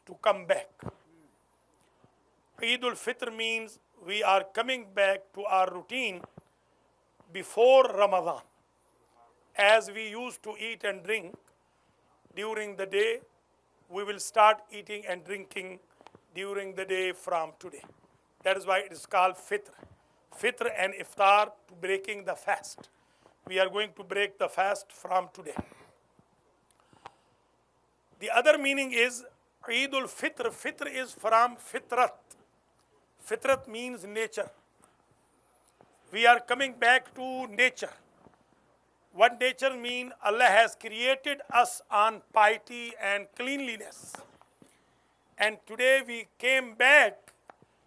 to come back. Eid al-Fitr means we are coming back to our routine before Ramadan. As we used to eat and drink during the day, we will start eating and drinking during the day from today. That is why it is called Fitr. Fitr and Iftar, to breaking the fast. We are going to break the fast from today. The other meaning is Eid al-Fitr. Fitr is from Fitrat. Fitrat means nature. We are coming back to nature. What nature means? Allah has created us on piety and cleanliness. And today we came back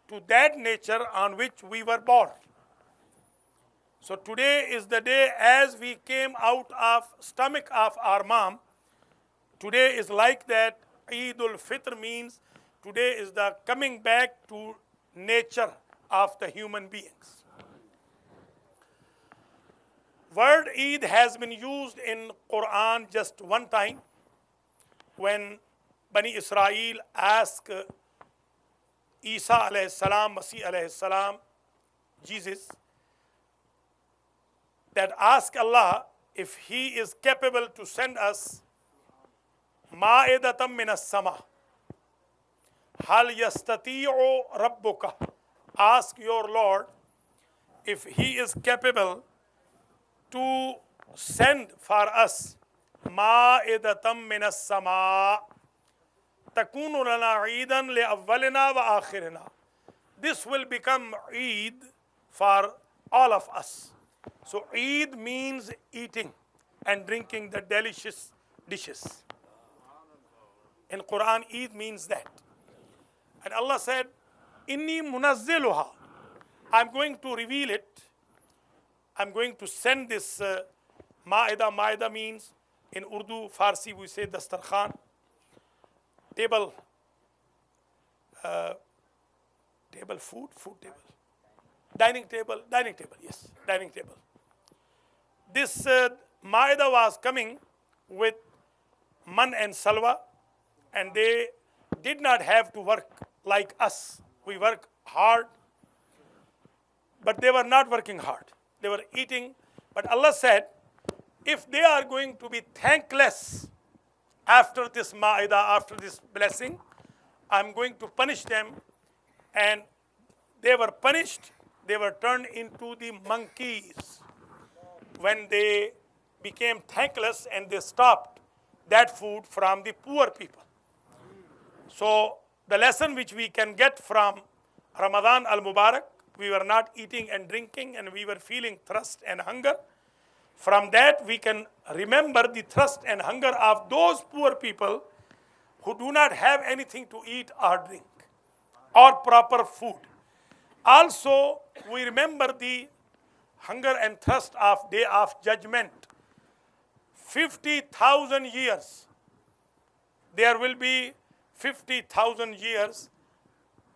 to that nature on which we were born. So today is the day as we came out of stomach of our mom. Today is like that. Eid al-Fitr means today is the coming back to nature of the human beings. Word Eid has been used in Quran just one time when Bani Israel asked Isa alayhi salam, Masih alayhi salam, Jesus, that ask Allah if He is capable to send us Ma'idatam minas sama. Hal yastati'u rabbuka. Ask your Lord if He is capable to send for us Ma'idatam minas sama. Takunu lana Eidan li awwalina wa akhirina. This will become Eid for all of us. So Eid means eating and drinking the delicious dishes. In Quran, Eid means that. And Allah said, Inni munazziluha. I'm going to reveal it. I'm going to send this Ma'idah. Ma'idah means, in Urdu, Farsi, we say Dastarkhan. Table, food table. Dining table, yes, dining table. This Ma'idah was coming with man and salwa, and they did not have to work like us. We work hard, but they were not working hard. They were eating, but Allah said, if they are going to be thankless after this Ma'idah, after this blessing, I'm going to punish them. And they were punished. They were turned into the monkeys when they became thankless and they stopped that food from the poor people. So the lesson which we can get from Ramadan al-Mubarak, we were not eating and drinking and we were feeling thirst and hunger. From that we can remember the thirst and hunger of those poor people who do not have anything to eat or drink or proper food. Also, we remember the hunger and thirst of Day of Judgment. 50,000 years. There will be 50,000 years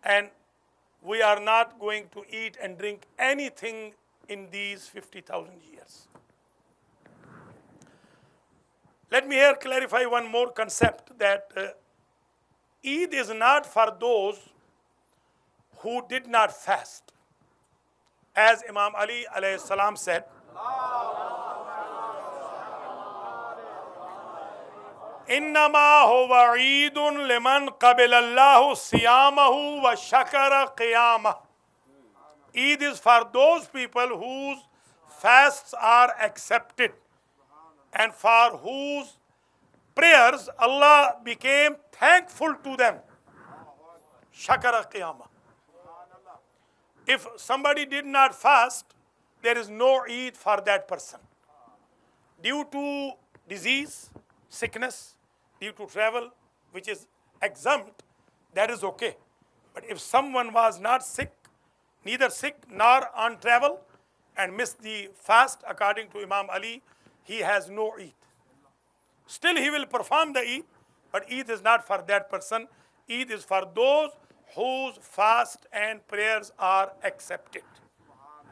and we are not going to eat and drink anything in these 50,000 years. Let me here clarify one more concept, that Eid is not for those who did not fast. As Imam Ali alayhi salam said, إنما هو عيد لمن قبل الله صيامه وشكر قيامه. Eid is for those people whose fasts are accepted and for whose prayers Allah became thankful to them. Shakara qiyamah. If somebody did not fast, there is no Eid for that person. Due to disease, sickness, due to travel, which is exempt, that is okay. But if someone was not sick, neither sick nor on travel, and missed the fast according to Imam Ali, he has no Eid. Still he will perform the Eid, but Eid is not for that person. Eid is for those whose fast and prayers are accepted.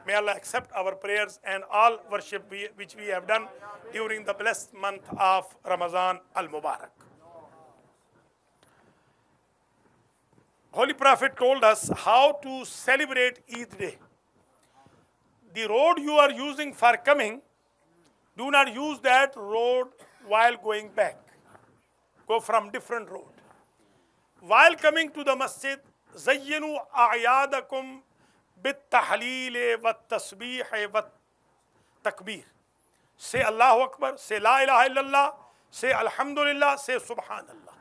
May Allah accept our prayers and all worship which we have done during the blessed month of Ramadan al-Mubarak. Holy Prophet told us how to celebrate Eid day. The road you are using for coming, do not use that road while going back. Go from different road. While coming to the masjid, زينوا أعيادكم بالتحليل والتسبيح والتكبير. Say Allahu Akbar, say La ilaha illallah, say Alhamdulillah, say Subhanallah.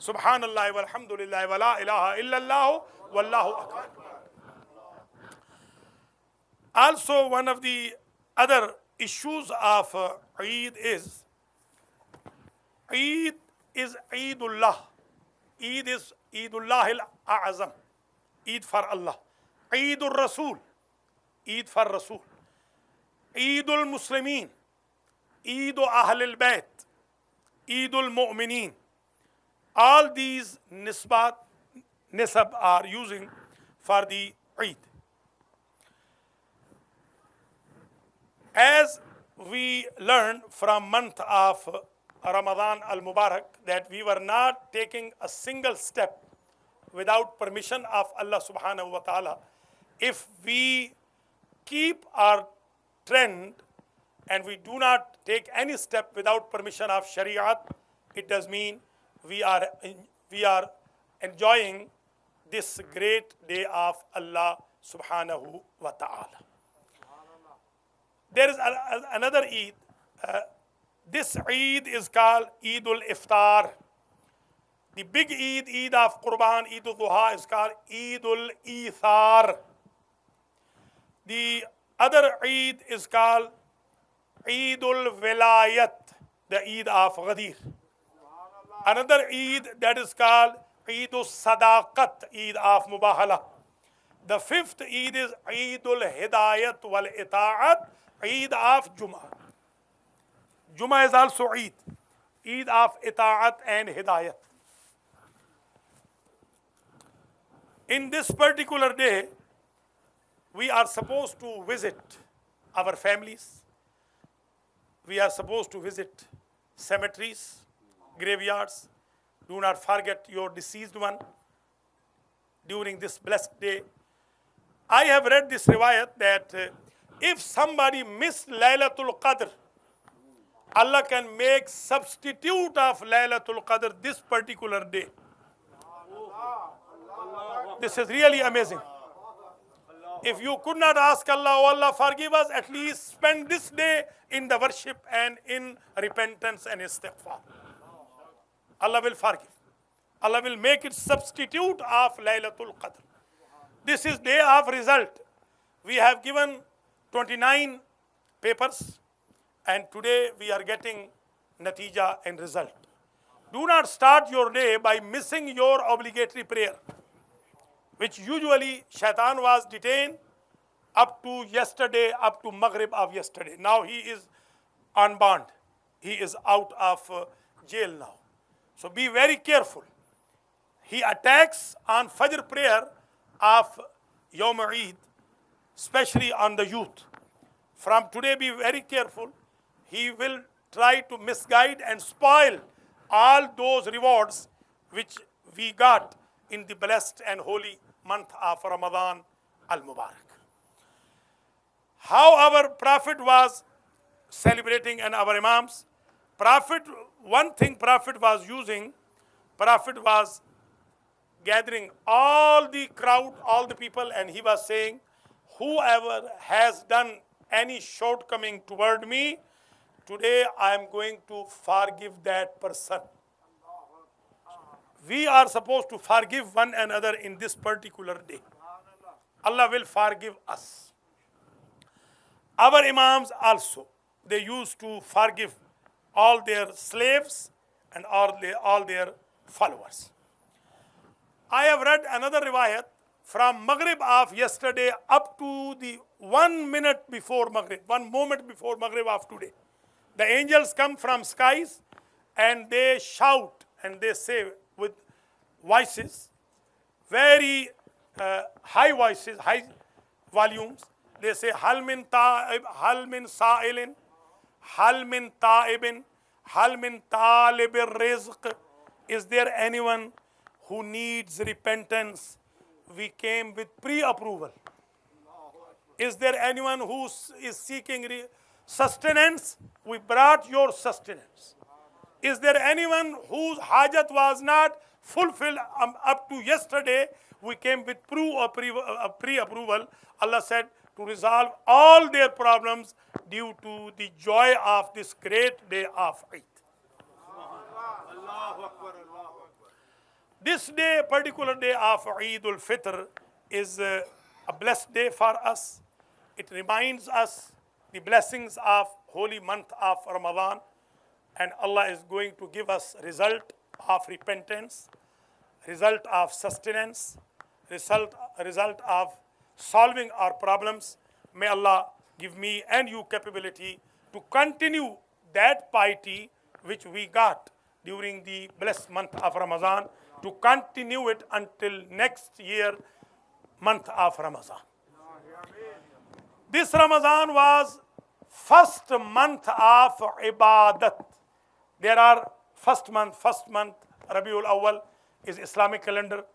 Subhanallah walhamdulillah wa la ilaha illallah wallahu akbar. Also, one of the other issues of Eid is Eidullah. Eid is Eidullah al-A'azam. Eid for Allah. Eidul Rasul. Eid for Rasul. Eidul Muslimin. Eidul Ahl al-Bayt. Eidul Mu'mineen. All these nisab are using for the Eid. As we learned from month of Ramadan al-Mubarak that we were not taking a single step without permission of Allah subhanahu wa ta'ala. If we keep our trend and we do not take any step without permission of Shariat, it does mean we are enjoying this great day of Allah subhanahu wa ta'ala. There is another Eid. This Eid is called Eidul Iftar. The big Eid, Eid of Qurban, Eidul Duha is called Eidul Ithar. The other Eid is called Eidul Vilayat, the Eid of Ghadir. Another Eid that is called Eidul Sadaqat, Eid of Mubahala. The fifth Eid is Eidul Hidayat wal Ita'at, Eid of Jummah. Jummah is also Eid, Eid of Ita'at and Hidayat. In this particular day, we are supposed to visit our families. We are supposed to visit cemeteries, graveyards. Do not forget your deceased one during this blessed day. I have read this riwayat that if somebody missed Laylatul Qadr, Allah can make substitute of Laylatul Qadr this particular day. This is really amazing. If you could not ask Allah, oh Allah, forgive us, at least spend this day in the worship and in repentance and istighfar. Allah will forgive. Allah will make it substitute of Laylatul Qadr. This is day of result. We have given 29 papers and today we are getting natija and result. Do not start your day by missing your obligatory prayer, which usually Shaitan was detained up to yesterday, up to Maghrib of yesterday. Now he is on bond. He is out of jail now. So be very careful. He attacks on Fajr prayer of Yawm Eid, especially on the youth. From today, be very careful. He will try to misguide and spoil all those rewards which we got in the blessed and holy month of Ramadan al-Mubarak. How our Prophet was celebrating and our Imams. One thing Prophet was using, Prophet was gathering all the crowd, all the people, and he was saying, whoever has done any shortcoming toward me, today I am going to forgive that person. We are supposed to forgive one another in this particular day. Allah will forgive us. Our Imams also, they used to forgive all their slaves and all their followers. I have read another riwayat from Maghrib of yesterday up to the 1 minute before Maghrib, 1 moment before Maghrib of today. The angels come from skies and they shout and they say with voices, very high voices, high volumes. They say, Hal min ta'ib, hal min sa'ilin, hal min ta'ibin, hal min talibir rizq. Is there anyone who needs repentance we came with pre-approval. Is there anyone who is seeking sustenance? We brought your sustenance. Is there anyone whose hajat was not fulfilled up to yesterday? We came with pre-approval. Allah said to resolve all their problems due to the joy of this great day of Eid. This day, particular day of Eid al-Fitr, is a blessed day for us. It reminds us the blessings of holy month of Ramadan, and Allah is going to give us result of repentance, result of sustenance, result of solving our problems. May Allah give me and you capability to continue that piety which we got during the blessed month of Ramadan, to continue it until next year, month of Ramadan. This Ramadan was first month of ibadat. There are first month, Rabiul Awwal is Islamic calendar,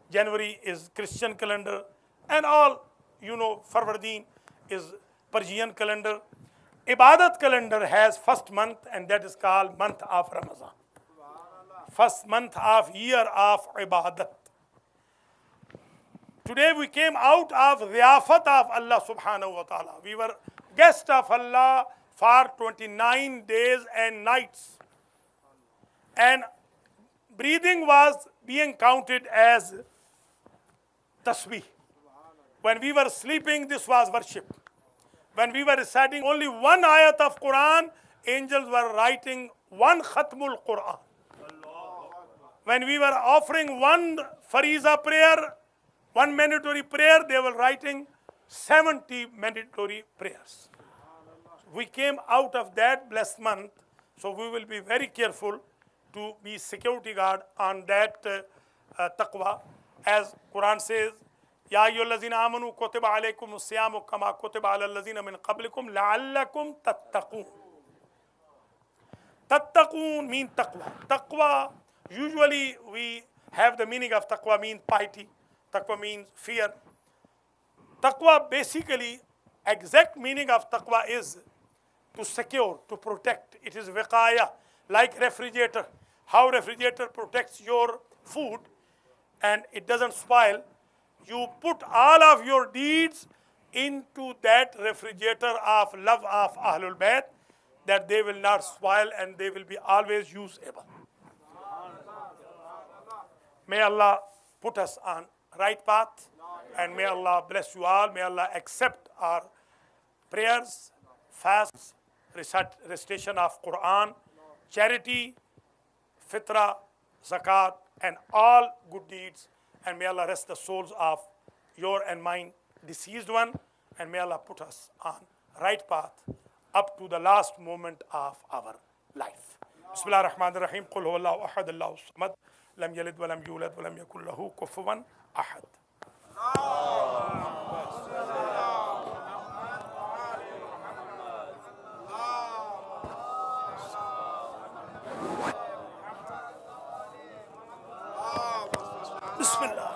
January is Christian calendar, and all, Farvardin is Persian calendar. Ibadat calendar has first month, and that is called month of Ramadan. First month of year of ibadat. Today we came out of Riyafat of Allah subhanahu wa ta'ala. We were guests of Allah for 29 days and nights. And breathing was being counted as tasbih. When we were sleeping, this was worship. When we were reciting only one ayat of Quran, angels were writing one khatmul Quran. When we were offering one fariza prayer, one mandatory prayer, they were writing 70 mandatory prayers. We came out of that blessed month, so we will be very careful to be security guard on that taqwa. As Quran says, Ya ayyuhallazina amanu kutiba alaykumus siyamu kama kutiba alal ladzina min qablikum la'allakum tattaqun. Tattaqun means taqwa. Taqwa, usually we have the meaning of taqwa means piety. Taqwa means fear. Taqwa basically, exact meaning of taqwa is to secure, to protect. It is wiqaya, like refrigerator. How refrigerator protects your food and it doesn't spoil. You put all of your deeds into that refrigerator of love of Ahlul Bayt, that they will not spoil and they will be always usable. May Allah put us on right path, and may Allah bless you all. May Allah accept our prayers, fasts, recitation of Quran, charity, fitra, zakat, and all good deeds. And may Allah rest the souls of your and mine deceased one, and may Allah put us on right path up to the last moment of our life. Bismillah ar-Rahman ar-Rahim. Qul huwallahu ahad, Allahu samad, lam yalid wa lam yulad wa lam yakul lahu kufuwan ahad. Bismillah.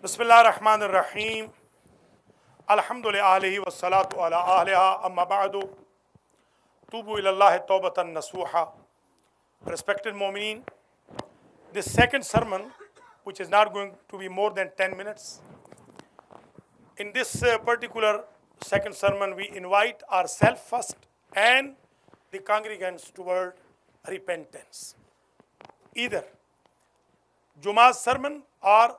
Bismillah ar-Rahman ar-Rahim. Alhamdulillah alihi wa salatu ala ahliha, amma ba'du. Tubu ilallahi tawbatan nasuha. Respected Mu'mineen, this second sermon, which is not going to be more than 10 minutes, in this particular second sermon, we invite ourselves first and the congregants toward repentance. Either Jummah's sermon or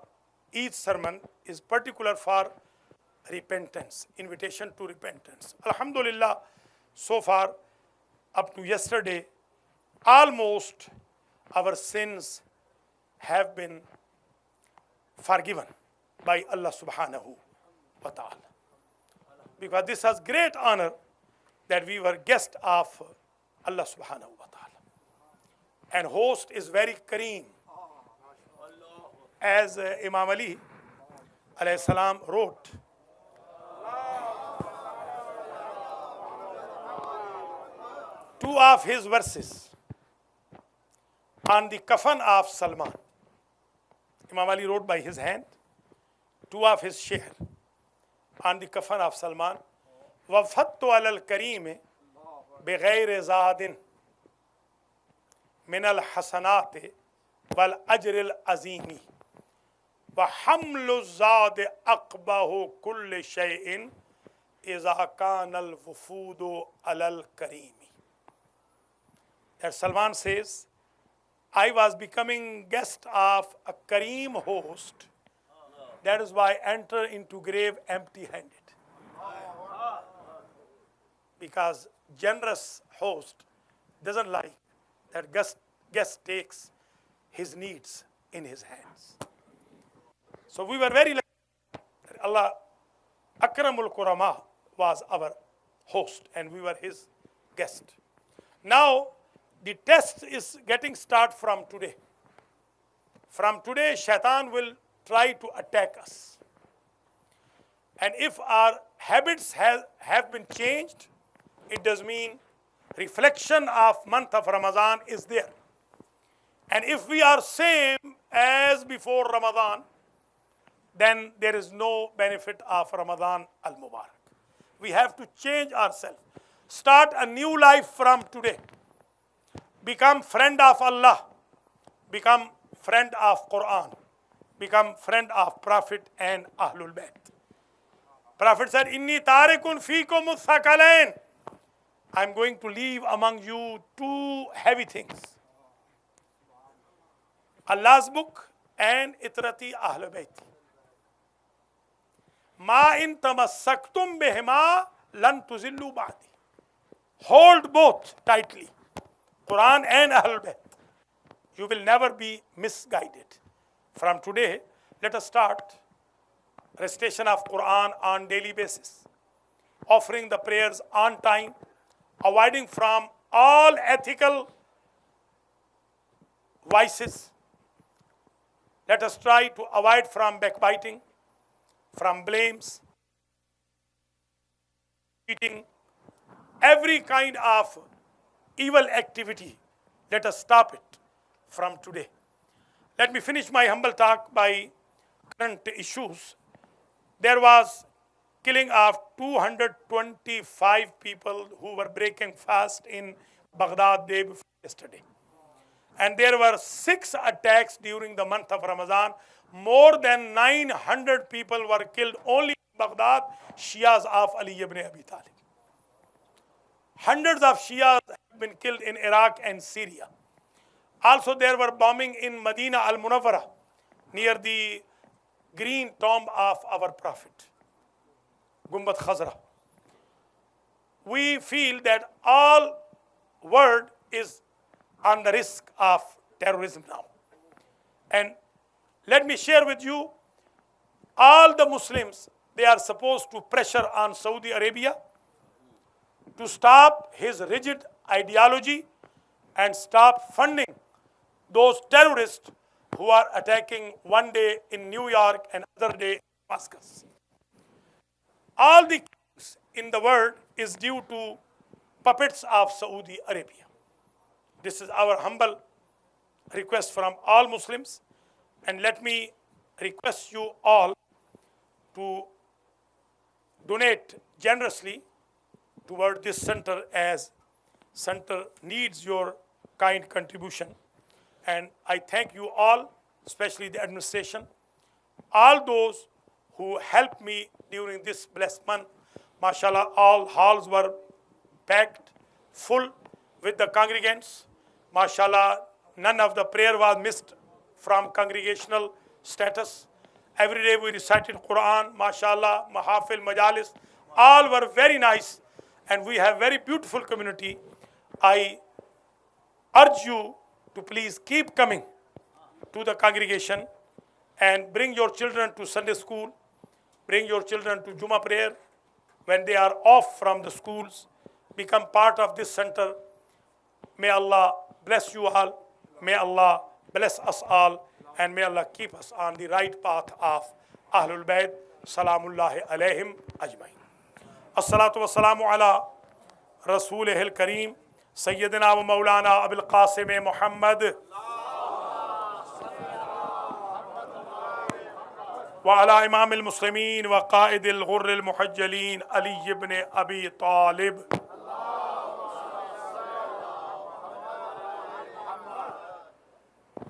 each sermon is particular for repentance, invitation to repentance. Alhamdulillah, so far, up to yesterday, almost our sins have been forgiven by Allah subhanahu wa ta'ala. Because this has great honor that we were guests of Allah subhanahu wa ta'ala. And host is very kareem. As Imam Ali alayhi salam wrote, two of his verses. on the kafan of Salman. Imam Ali wrote by his hand 2 of his shi'r on the kafan of Salman. وَفَتُّ عَلَى الْكَرِيمِ بِغَيْرِ زَادٍ مِنَ الْحَسَنَاتِ وَالْأَجْرِ الْعَظِيمِ وَحَمْلُ الزَّادِ أَقْبَهُ كُلِّ شَيْءٍ إِذَا كَانَ الْوُفُودُ عَلَى الْكَرِيمِ. That Salman says, I was becoming guest of a Kareem host. That is why I enter into grave empty-handed. Because generous host doesn't like that guest takes his needs in his hands. So we were very lucky that Allah Akramul Kurama was our host and we were his guest. Now the test is getting start from today. From today, Shaitan will try to attack us. And if our habits have been changed, it does mean reflection of month of Ramadan is there. And if we are same as before Ramadan, then there is no benefit of Ramadan al-Mubarak. We have to change ourselves. Start a new life from today. Become friend of Allah. Become friend of Quran. Become friend of Prophet and Ahlul Bayt. Prophet said, Inni tarikun fikum muthakalain. I'm going to leave among you 2 heavy things. Allah's book and itrati Ahlul Bayt. Ma in tamassaktum bihima lan tuzillu ba'di. Hold both tightly, Quran and Ahlul Bayt. You will never be misguided. From today, let us start recitation of Quran on daily basis, offering the prayers on time, avoiding from all ethical vices. Let us try to avoid from backbiting, from blames, cheating, every kind of evil activity. Let us stop it from today. Let me finish my humble talk by current issues. There was killing of 225 people who were breaking fast in Baghdad day before yesterday. And there were 6 attacks during the month of Ramadan. More than 900 people were killed only in Baghdad, Shias of Ali ibn Abi Talib. Hundreds of Shias have been killed in Iraq and Syria. Also there were bombing in Medina al-Munawwara near the green tomb of our Prophet, Gumbat Khazra. We feel that all world is on the risk of terrorism now. And let me share with you, all the Muslims, they are supposed to pressure on Saudi Arabia to stop his rigid ideology and stop funding those terrorists who are attacking one day in New York and other day in Damascus. All the kings in the world is due to puppets of Saudi Arabia. This is our humble request from all Muslims. And let me request you all to donate generously toward this center, as center needs your kind contribution. And I thank you all, especially the administration, all those who helped me during this blessed month. MashaAllah, all halls were packed, full with the congregants. MashaAllah, none of the prayer was missed from congregational status. Every day we recited Quran, MashaAllah, Mahafil, Majalis. All were very nice, and we have very beautiful community. I urge you to please keep coming to the congregation and bring your children to Sunday school, bring your children to Jummah prayer when they are off from the schools. Become part of this center. May Allah bless you all. May Allah bless us all, and may Allah keep us on the right path of Ahlul Bayt. Salamullahi alayhim ajmain. As-salatu was-salamu ala Rasulihil Kareem, Sayyidina wa Maulana Abil Qasim Muhammad وعلى إمام المسلمين وقائد الغر المحجلين علي بن أبي طالب.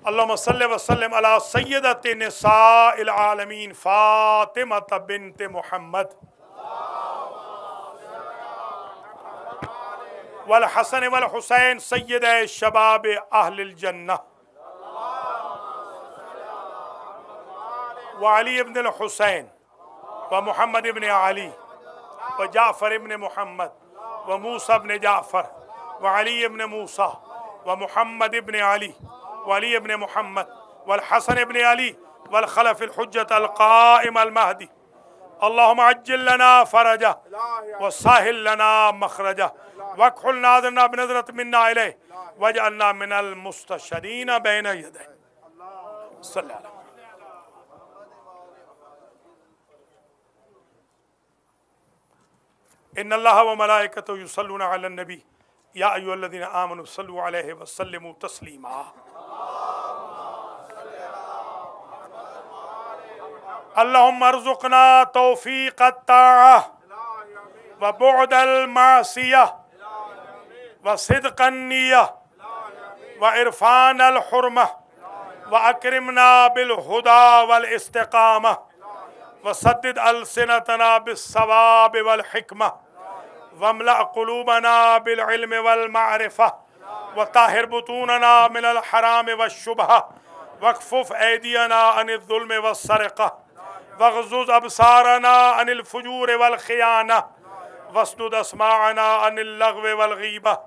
اللهم صل وسلم على سيدة نساء العالمين فاطمة بنت محمد والحسن والحسين سيدي شباب أهل الجنة وعلي بن الحسين ومحمد بن علي وجعفر بن محمد وموسى بن جعفر وعلي بن موسى ومحمد بن علي وعلي بن محمد والحسن بن علي والخلف الحجة القائم المهدي. اللهم عجل لنا فرجه وسهل لنا مخرجه واكحل ناظرنا بنظرة منا إليه واجعلنا من المستشهدين بين يديه. صلى الله عليه وسلم. إن الله وملائكته يصلون على النبي يا أيها الذين آمنوا صلوا عليه وسلموا تسليما. اللهم ارزقنا توفيق الطاعة وبعد المعصية وصدق النية وعرفان الحرمة وأكرمنا بالهدى والاستقامة وسدد ألسنتنا بالصواب والحكمة واملأ قلوبنا بالعلم والمعرفة وطهر بطوننا من الحرام والشبهة واكفف أيدينا عن الظلم والسرقة واغضض أبصارنا عن الفجور والخيانة واسدد أسماعنا عن اللغو والغيبة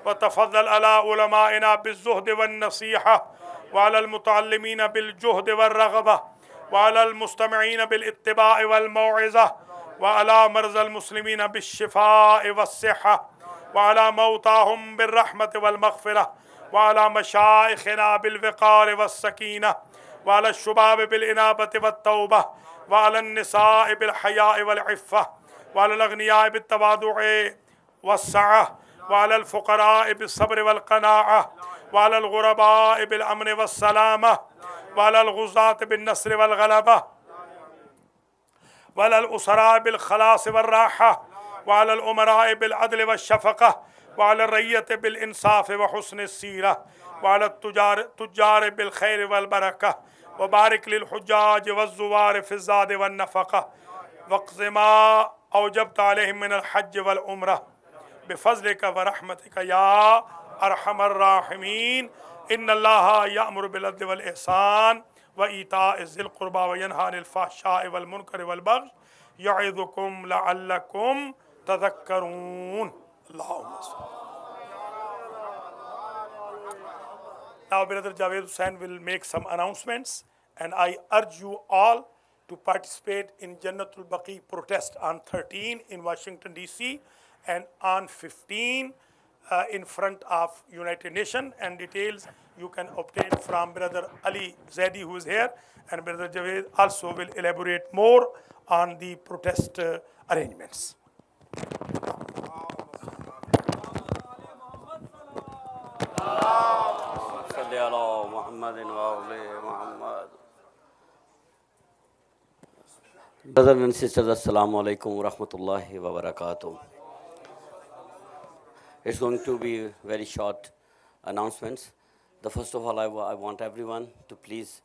وتفضل على علمائنا بالزهد والنصيحة وعلى المتعلمين بالجهد والرغبة وعلى المستمعين بالاتباع والموعظة وعلى مرضى المسلمين بالشفاء والصحة وعلى موتاهم بالرحمة والمغفرة وعلى مشايخنا بالوقار والسكينة وعلى الشباب بالإنابة والتوبة وعلى النساء بالحياء والعفة وعلى الأغنياء بالتواضع والسعة وعلى الفقراء بالصبر والقناعة وعلى الغرباء بالأمن والسلامة وعلى الغزاة بالنصر والغلبة وعلى الأسراء بالخلاص والراحة وعلى الأمراء بالعدل والشفقة وعلى الرعية بالإنصاف وحسن السيرة وعلى التجار بالخير والبركة وبارك للحجاج والزوار في الزاد والنفقة واقض ما أوجبت عليهم من الحج والعمرة بفضلك ورحمتك يا أرحم الراحمين. إن الله يأمر بالعدل والإحسان وإيتاء ذي القربى وينهى عن الفحشاء والمنكر والبغي يعظكم لعلكم تذكرون. اللهم صل. Now Brother Javed Hussain will make some announcements, and I urge you all to participate in Jannatul Baqi protest on 13 in Washington DC and on 15 in front of United Nations, and details you can obtain from Brother Ali Zaidi, who is here, and Brother Javed also will elaborate more on the protest arrangements. Brothers and sisters, Assalamu alaikum wa rahmatullahi wa barakatuh. It's going to be very short announcements. The first of all, I want everyone to please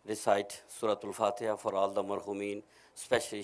recite Surah Al-Fatiha for all the marhumin, especially